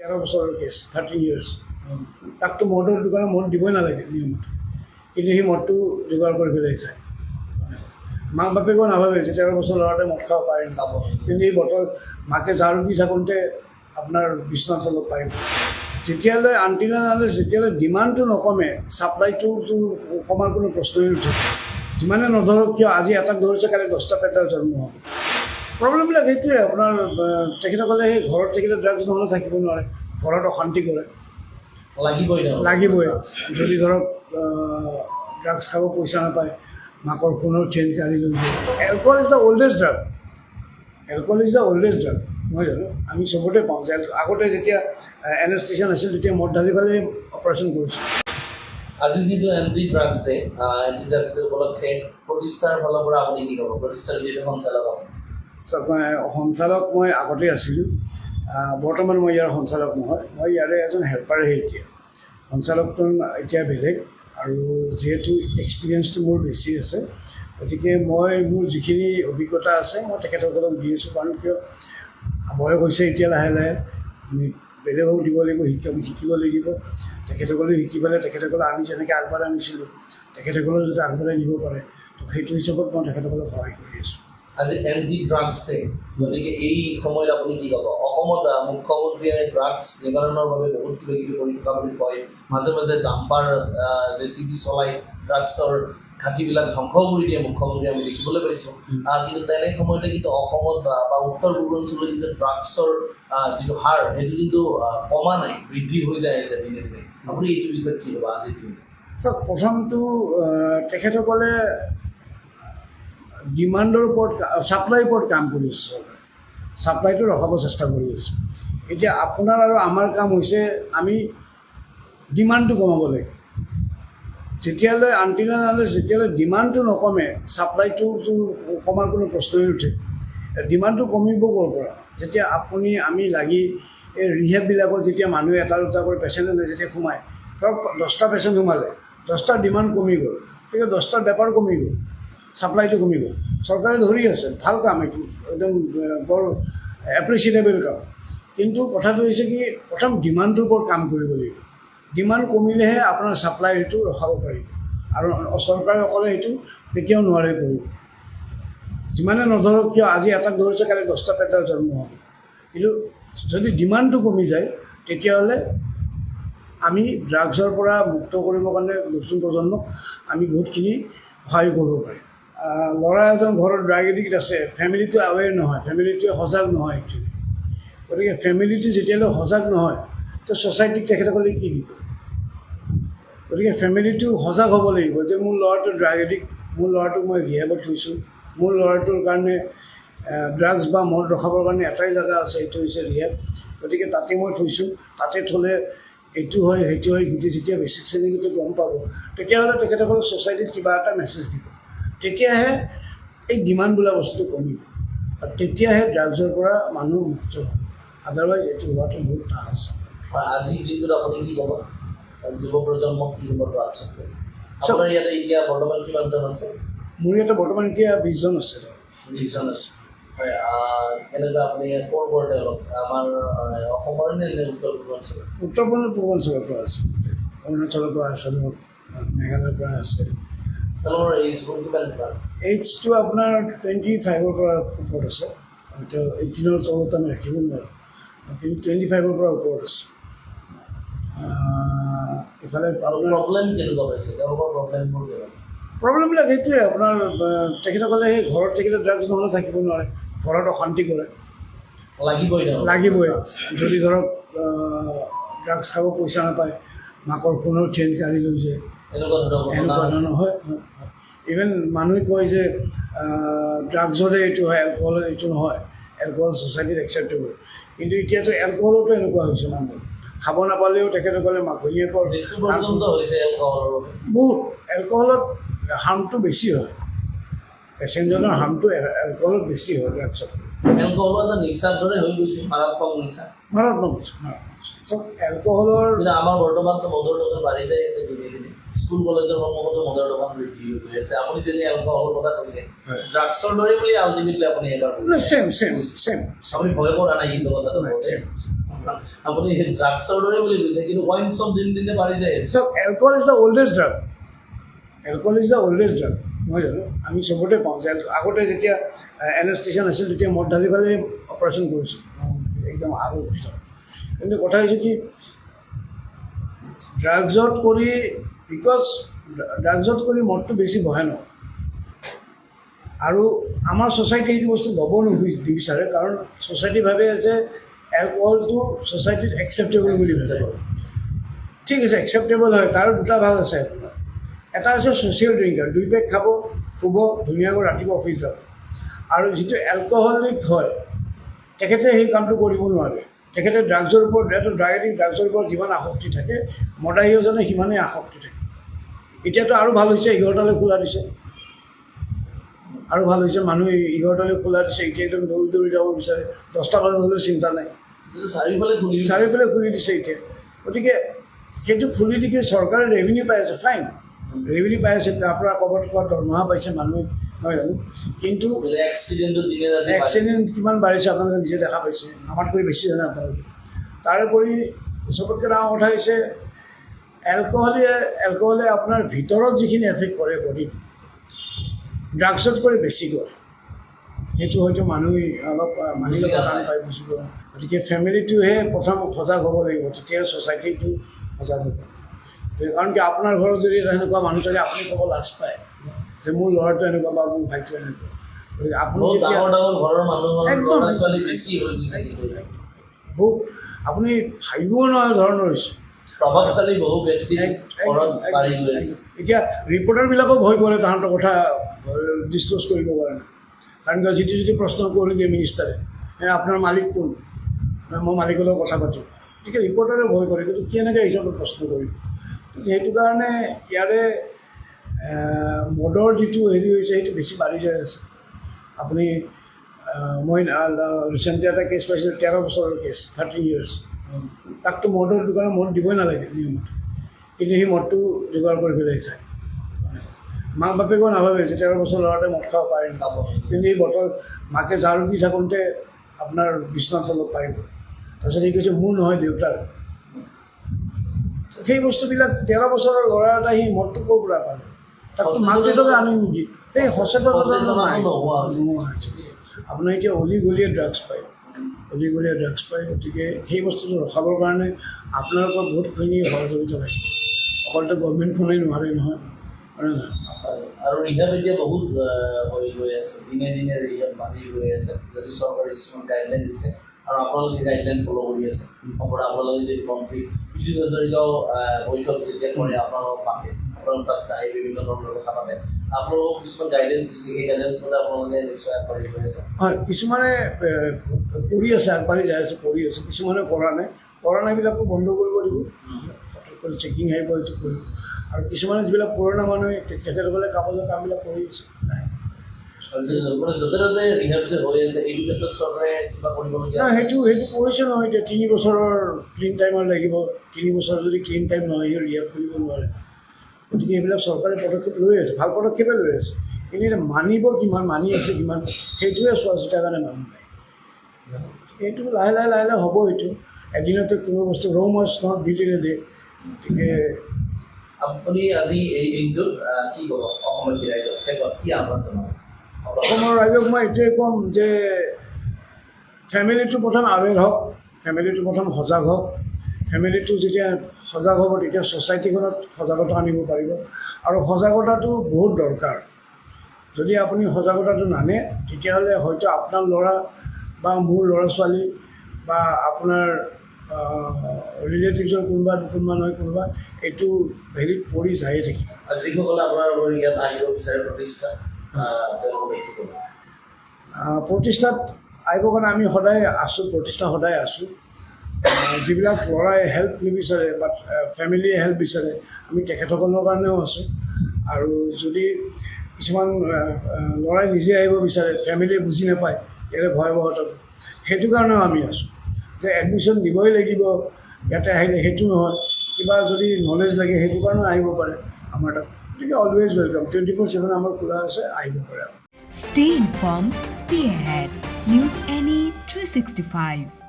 13 বছৰৰ cash 13 years তাকতো মদৰ দোকানত মদ দিবই নালাগে নিয়মতে কিন্তু সি মদটো যোগাৰ কৰি পেলাই খায় মাক বাপেকো নাভাবে যে 13 বছৰ ল'ৰাটোৱে মদ খাব পাৰে খাব কিন্তু এই বটল মাকে ঝাৰু দি থাকোঁতে আপোনাৰ বিচনাৰ তলত পাই যেতিয়ালৈ আনটিনালে যেতিয়ালৈ ডিমাণ্ডটো নকমে ছাপ্লাইটো কমাৰ কোনো প্ৰশ্নই নুঠে যিমানে নধৰক কিয় আজি এটাক ধৰিছে কালি 10টা পেটাৰ জন্ম হ'ব প্ৰব্লেমবিলাক সেইটোৱে আপোনাৰ তেখেতসকলে সেই ঘৰত থাকিলে ড্ৰাগছ নহ'লে থাকিব নোৱাৰে ঘৰত অশান্তি কৰে লাগিবই যদি ধৰক ড্ৰাগছ খাব পইচা নাপায় মাকৰ ফোনৰ চেইন কাঢ়ি লৈ যায় alcohol is the oldest drug নহয় জানো আমি চবতে পাওঁ যে আগতে যেতিয়া এনেষ্টেশ্যন আছিল তেতিয়া মদ ঢালি পেলাই অপাৰেশ্যন কৰিছিল আজি যিটো এণ্টি ড্ৰাগছ ডে উপলক্ষে প্ৰতিষ্ঠাৰ ফালৰ পৰা আপুনি কি ক'ব প্ৰতিষ্ঠাৰ যিটো সঞ্চালক মই আগতে আছিলোঁ বৰ্তমান মই ইয়াৰ সঞ্চালক নহয় মই ইয়াৰে এজন হেল্পাৰহে এতিয়া সঞ্চালকটো এতিয়া বেলেগ আৰু যিহেতু এক্সপিৰিয়েঞ্চটো মোৰ বেছি আছে গতিকে মই মোৰ যিখিনি অভিজ্ঞতা আছে মই তেখেতসকলক দি আছোঁ কাৰণ কিয় বয়স হৈছে এতিয়া লাহে লাহে বেলেগক দিব লাগিব শিকিব লাগিব তেখেতসকলে শিকি পেলাই তেখেতসকলে আমি যেনেকৈ আগবঢ়াই নিছিলোঁ তেখেতসকলেও যদি আগবঢ়াই নিব পাৰে তো সেইটো হিচাপত মই তেখেতসকলক সহায় কৰি আছোঁ আজি এণ্টি ড্ৰাগছ ডে গতিকে এই সময়ত আপুনি কি ক'ব অসমত মুখ্যমন্ত্ৰীয়ে ড্ৰাগছ নিবাৰণৰ বাবে বহুত কিবা কিবি কৰি থকা বুলি কয় মাজে মাজে ডাম্পাৰ JCB চলাই ড্ৰাগছৰ ঘাটিবিলাক ধ্বংস কৰি দিয়ে মুখ্যমন্ত্ৰীয়ে আমি দেখিবলৈ পাইছোঁ কিন্তু তেনে সময়তে কিন্তু অসমত বা উত্তৰ পূৰ্বাঞ্চলত কিন্তু ড্ৰাগছৰ যিটো হাৰ সেইটো কিন্তু কমা নাই বৃদ্ধি হৈ যায় আছে দিনে দিনে আপুনি এইটো বিষয়ত কি ক'ব আজিৰ দিনত চাওক প্ৰথমটো তেখেতসকলে ডিমাণ্ডৰ ওপৰত ছাপ্লাইৰ ওপৰত কাম কৰি আছে চৰকাৰে ছাপ্লাইটো ৰখাব চেষ্টা কৰি আছে এতিয়া আপোনাৰ আৰু আমাৰ কাম হৈছে আমি ডিমাণ্ডটো কমাব লাগে যেতিয়ালৈ আনটিনালে যেতিয়ালৈ ডিমাণ্ডটো নকমে ছাপ্লাইটো কমাৰ কোনো প্ৰশ্নই নুঠে ডিমাণ্ডটো কমিব ক'ৰ পৰা যেতিয়া আপুনি আমি লাগি এই ৰিহেববিলাকত যেতিয়া মানুহে এটা দুটা কৰি পেচেণ্ট যেতিয়া সোমায় ধৰক 10টা পেচেণ্ট সোমালে 10টাৰ ডিমাণ্ড কমি গ'ল গতিকে 10টাৰ বেপাৰ কমি গ'ল ছাপ্লাইটো কমি গ'ল চৰকাৰে ধৰি আছে ভাল কাম এইটো একদম বৰ এপ্ৰিচিয়েটেবল কাম কিন্তু কথাটো হৈছে কি প্ৰথম ডিমাণ্ডটোৰ ওপৰত কাম কৰিব লাগিব ডিমাণ্ড কমিলেহে আপোনাৰ ছাপ্লাই সেইটো ৰখাব পাৰিব আৰু চৰকাৰে অকলে সেইটো কেতিয়াও নোৱাৰে কৰিব যিমানে নধৰক কিয় আজি এটাক ধৰিছে কালি 10টা পেটাৰ জন্ম হ'ব কিন্তু যদি ডিমাণ্ডটো কমি যায় তেতিয়াহ'লে আমি ড্ৰাগছৰ পৰা মুক্ত কৰিবৰ কাৰণে নতুন প্ৰজন্মক আমি বহুতখিনি সহায় কৰিব পাৰিম ল'ৰা এজন ঘৰত ড্ৰাগ এডিক্ট আছে ফেমিলিটো আৱেৰ নহয় ফেমিলিটোৱে সজাগ নহয় একচুৱেলি গতিকে ফেমিলিটো যেতিয়ালৈ সজাগ নহয় তো ছ'চাইটিক তেখেতসকলে কি দিব গতিকে ফেমিলিটো সজাগ হ'ব লাগিব যে মোৰ ল'ৰাটো ড্ৰাগ এডিক্ট মোৰ ল'ৰাটোক মই ৰিহেবত থৈছোঁ মোৰ ল'ৰাটোৰ কাৰণে ড্ৰাগছ বা মদ ৰখাবৰ কাৰণে এটাই জেগা আছে সেইটো হৈছে ৰিহেব গতিকে তাতে মই থৈছোঁ তাতে থ'লে এইটো হয় সেইটো হয় গোটেই যেতিয়া বেছি শ্ৰেণীগত গম পাব তেতিয়াহ'লে তেখেতসকলে ছ'চাইটিত কিবা এটা মেছেজ দিব তেতিয়াহে এই ডিমাণ্ড বোলা বস্তুটো কমিব আৰু তেতিয়াহে ড্ৰাগছৰ পৰা মানুহ মুক্ত হ'ব আদাৰৱাইজ এইটো হোৱাটো বহুত টান আছে আজিৰ দিনটোত আপুনি কি ক'ব যুৱ প্ৰজন্মক কি ক'ব ড্ৰাগছক আপোনাৰ ইয়াতে এতিয়া বৰ্তমান কিমানজন আছে মোৰ ইয়াতে বৰ্তমান এতিয়া 20 জন আছে 20 জন আছে হয় কেনেকৈ আপুনি ক'ৰ পৰা তেওঁলোক আমাৰ অসমৰ নে উত্তৰ পূৰ্বাঞ্চলৰ পৰা আছে অৰুণাচলৰ পৰা আছে মেঘালয়ৰ পৰা আছে তেওঁলোকৰ এইজ গ্ৰুপ কিমান এইজটো আপোনাৰ 25ৰ পৰা ওপৰত আছে এতিয়া 18ৰ তলত আমি ৰাখিব নোৱাৰোঁ কিন্তু 25ৰ পৰা ওপৰত আছে ইফালে প্ৰব্লেম কেনেকুৱা পাইছে তেওঁলোকৰ প্ৰব্লেমবোৰ প্ৰব্লেমবিলাক সেইটোৱে আপোনাৰ তেখেতসকলে সেই ঘৰত থাকিলে ড্ৰাগছ নহ'লে থাকিব নোৱাৰে ঘৰত অশান্তি কৰে লাগিবই যদি ধৰক ড্ৰাগছ খাব পইচা নাপায় মাকৰ ফোনৰ চেইন কাঢ়ি লৈ যায় এনেকুৱা ধৰণৰ হয় ইভেন মানুহে কয় যে ড্ৰাগছৰে এইটো হয় এলকহলৰ এইটো নহয় এলকহল ছ'চাইটিত একচেপ্টেবল কিন্তু এতিয়াতো এলকহলতো এনেকুৱা হৈছে মানুহ খাব নাপালেও তেখেতসকলে মাঘনীয়েকৰ বহুত এলকহলত হাৰ্মটো বেছি হয় পেচেণ্টজনৰ হাৰ্মটো এলকহলত বেছি হয় ড্ৰাগছত মাৰাত্মক এলকহলৰ আমাৰ বৰ্তমানতো মদৰ দোকান বাঢ়ি যাই আছে দিনে দিনে স্কুল কলেজৰ সন্মুখতো মদৰ দোকান বৃদ্ধি হৈ আছে আপুনি যদি এলকহলৰ কথা কৈছে ড্ৰাগছৰ দৰে বুলি আল্টিমেটলি আপুনি এবাৰ চেম আপুনি ভয় কৰা নাই কিন্তু কথাটো আপুনি ড্ৰাগছৰ দৰে বুলি কৈছে, কিন্তু ৱাইন শ্বপ দিনে দিনে বাঢ়ি যায় আছে। So alcohol is the oldest drug. Alcohol is the oldest drug. নহয় জানো? আমি চবতে পাওঁ যে আগতে যেতিয়া এনেষ্টেশ্যন আছিল তেতিয়া মদ ঢালি পেলাই অপাৰেশ্যন কৰিছিল একদম আগৰ কথা। কিন্তু কথা হৈছে কি ড্ৰাগছত কৰি বিকজ ড্ৰাগছত কৰি মদটো বেছি ভয়ানক আৰু আমাৰ ছ'চাইটি সেইটো বস্তু ল'ব নিবিচাৰে কাৰণ ছ'চাইটি ভাবে যে এলকহলটো ছ'চাইটিত একচেপ্টেবল বুলি ভাবে। ঠিক আছে একচেপ্টেবল হয়, তাৰ দুটা ভাগ আছে আপোনাৰ। এটা হৈছে ছ'চিয়েল ড্ৰিংকাৰ, 2 পেক খাব শুব ধুনীয়াকৈ ৰাতিপুৱা অফিচ যাব। আৰু যিটো এলকহলিক হয় তেখেতে সেই কামটো কৰিব নোৱাৰে। তেখেতে ড্ৰাগছৰ ওপৰত এটা ড্ৰাগছৰ ওপৰত যিমান আসক্তি থাকে মদাহীজনে সিমানেই আসক্তি থাকে। এতিয়াতো আৰু ভাল হৈছে 11টালৈ খোলা দিছে, আৰু ভাল হৈছে মানুহে 11টালৈ খোলা দিছে। এতিয়া একদম দৌৰি দৌৰি যাব বিচাৰে, 10টা বজাত হ'লেও চিন্তা নাই, চাৰিওফালে খুলি দিছে এতিয়া। গতিকে সেইটো খুলি দি চৰকাৰে ৰেভিনিউ পাই আছে, ফাইন ৰেভিনিউ পাই আছে, তাৰ পৰা ক'ৰবাত দৰমহা পাইছে মানুহে, নহয় জানো? কিন্তু এক্সিডেণ্ট কিমান বাঢ়িছে আপোনালোকে নিজে দেখা পাইছে, আমাতকৈ বেছি জানে আপোনালোকে। তাৰোপৰি চবতকৈ ডাঙৰ কথা হৈছে এলকহলে আপোনাৰ ভিতৰত যিখিনি এফেক্ট কৰে বডীত ড্ৰাগছত কৰি বেছি কৰে। সেইটো হয়তো মানুহে অলপ মানি ল'ব টান পাই বুজিব। গতিকে ফেমিলিটোহে প্ৰথম সজাগ হ'ব লাগিব, তেতিয়া ছ'চাইটিটো সজাগ হ'ব। কাৰণ কি আপোনাৰ ঘৰত যদি এনেকুৱা মানুহ থাকে আপুনি ক'ব লাজ পায় যে মোৰ ল'ৰাটো এনেকুৱা বা মোৰ ভাইটো এনেকুৱা। গতিকে আপুনি যেতিয়া একদম বহুত আপুনি ভাবিব নোৱাৰা ধৰণৰ হৈছে। প্ৰভাৱশালী বহু ব্যক্তি এতিয়া ৰিপৰ্টাৰবিলাকেও ভয় কৰে তাহাঁতৰ কথা ডিছক্ল'জ কৰিব কাৰণে। কাৰণ যিটো প্ৰশ্ন কৰি দিয়ে মিনিষ্টাৰে আপোনাৰ মালিক কোন, মই মালিকৰ লগত কথা পাতিম, গতিকে ৰিপৰ্টাৰে ভয় কৰে। কিন্তু কেনেকৈ হিচাপত প্ৰশ্ন কৰিব? সেইটো কাৰণে ইয়াৰে মদৰ যিটো হেৰি হৈছে সেইটো বেছি বাঢ়ি যায় আছে। আপুনি মই ৰিচেণ্টলি এটা কেছ পাইছিলোঁ, 13 বছৰৰ কেছ, 30 years। তাকতো মদৰ দোকানত মদ দিবই নালাগে নিয়মতে, কিন্তু সেই মদটো যোগাৰ কৰি পেলাই খায়। মাক বাপেকেও নাভাবে যে 13 বছৰ ল'ৰাটোৱে মদ খাব পাৰে নাখাব, কিন্তু এই বটল মাকে ঝাৰু দি থাকোঁতে আপোনাৰ বিচনাৰ তলত পাই গ'ল। তাৰপিছত সি কৈছে মোৰ নহয় দেউতাৰ। সেই বস্তুবিলাক 13 বছৰৰ ল'ৰা এটা সি মদটো ক'ৰ পৰা পালে, তাকতো মাক দেউতাকে আনি নিদিয়ে। সেই সচেতনতা নাই, নোহোৱা হৈছে। আপোনাৰ এতিয়া অলি গলিয়ে ড্ৰাগছ পায়, গতিকে সেই বস্তুটো ৰখাবৰ কাৰণে আপোনালোকৰ বহুতখিনি সহযোগিতা লাগিব। অকলতো গভৰ্ণমেণ্টখনেই নোৱাৰে নহয়, হয়নে নহয়? আৰু ৰিহাব এতিয়া বহুত হৈ গৈ আছে, দিনে দিনে ৰিহাব বাঢ়ি গৈ আছে। যদি চৰকাৰে কিছুমান গাইডলাইন দিছে আৰু আপোনালোকে গাইডলাইন ফ'ল' কৰি আছে, আপোনালোকে যদি মন্ত্ৰী বিশ্বজিৎ হাজৰিকাও বৈঠক যেতিয়া কৰে আপোনালোকক মাতে, আপোনালোক তাত যায় বিভিন্ন ধৰণৰ কথা পাতে, আপোনালোকক কিছুমান গাইডেঞ্চ দিছে, সেই গাইডেঞ্চ মতে আপোনালোকে নিশ্চয় আগবাঢ়ি গৈ আছে। হয়, কিছুমানে কৰি আছে, আগবাঢ়ি যাই আছে, কৰি আছে, কিছুমানে কৰা নাইবিলাকো বন্ধ কৰিব দিব, চেকিং আহিব, এইটো কৰিব। আৰু কিছুমানে যিবিলাক পুৰণা মানুহে তেখেতসকলে কাগজৰ কামবিলাক কৰি আছে। য'তে ত'তে ৰিহাব যে হৈ আছে, এই ক্ষেত্ৰত চৰকাৰে কিবা কৰিবলগীয়া নাই, সেইটো কৰিছে নহয়। এতিয়া 3 বছৰৰ ক্লিন টাইমৰ লাগিব, 3 বছৰ যদি ক্লিন টাইম নহয় সি ৰিহাব কৰিব নোৱাৰে। গতিকে এইবিলাক চৰকাৰে পদক্ষেপ লৈ আছে, ভাল পদক্ষেপে লৈ আছে। কিন্তু এতিয়া মানিব কিমান, মানি আছে কিমান, সেইটোৱে চোৱা চিতাৰ কাৰণে মানুহ নাই। এইটো লাহে লাহে হ'ব। এইটো এদিনতে কোনো বস্তু ৰৌ মাছ নহয় দুইদিনে দিয়ে। গতিকে আপুনি আজি এই দিনটোত কি ক'ব অসমৰ ৰাইজক, শেষত কি আহ্বান জনাব? অসমৰ ৰাইজক মই এইটোৱে ক'ম যে ফেমিলিটো প্ৰথম আৱেৰ হওক, ফেমিলিটো প্ৰথম সজাগ হওক। ফেমিলিটো যেতিয়া সজাগ হ'ব তেতিয়া ছ'চাইটিখনত সজাগতা আনিব পাৰিব। আৰু সজাগতাটো বহুত দৰকাৰ। যদি আপুনি সজাগতাটো নানে তেতিয়াহ'লে হয়তো আপোনাৰ ল'ৰা বা মোৰ ল'ৰা ছোৱালী বা আপোনাৰ ৰিলেটিভছৰ কোনোবা নহয় কোনোবা এইটো হেৰিত পৰি যায়ে থাকিব। যিসকলে আপোনাৰ ইয়াত আহিব বিচাৰে প্ৰতিষ্ঠাত আহিবৰ কাৰণে আমি সদায় আছোঁ, সদায় আছোঁ। যিবিলাক ল'ৰাই হেল্প নিবিচাৰে বা ফেমিলিয়ে হেল্প বিচাৰে আমি তেখেতসকলৰ কাৰণেও আছোঁ। আৰু যদি কিছুমান ল'ৰাই নিজে আহিব বিচাৰে, ফেমিলিয়ে বুজি নাপায় ইয়াৰে ভয়াৱহতাটো, সেইটো কাৰণেও আমি আছোঁ। যে এডমিশ্যন দিবই লাগিব ইয়াতে আহিলে সেইটো নহয়, কিবা যদি নলেজ লাগে সেইটো কাৰণেও আহিব পাৰে আমাৰ তাত। গতিকে অলৱেজ ৱেলকাম, 24/7 আমাৰ খোলা আছে, আহিব পাৰে। Stay informed, stay ahead. News NE 365.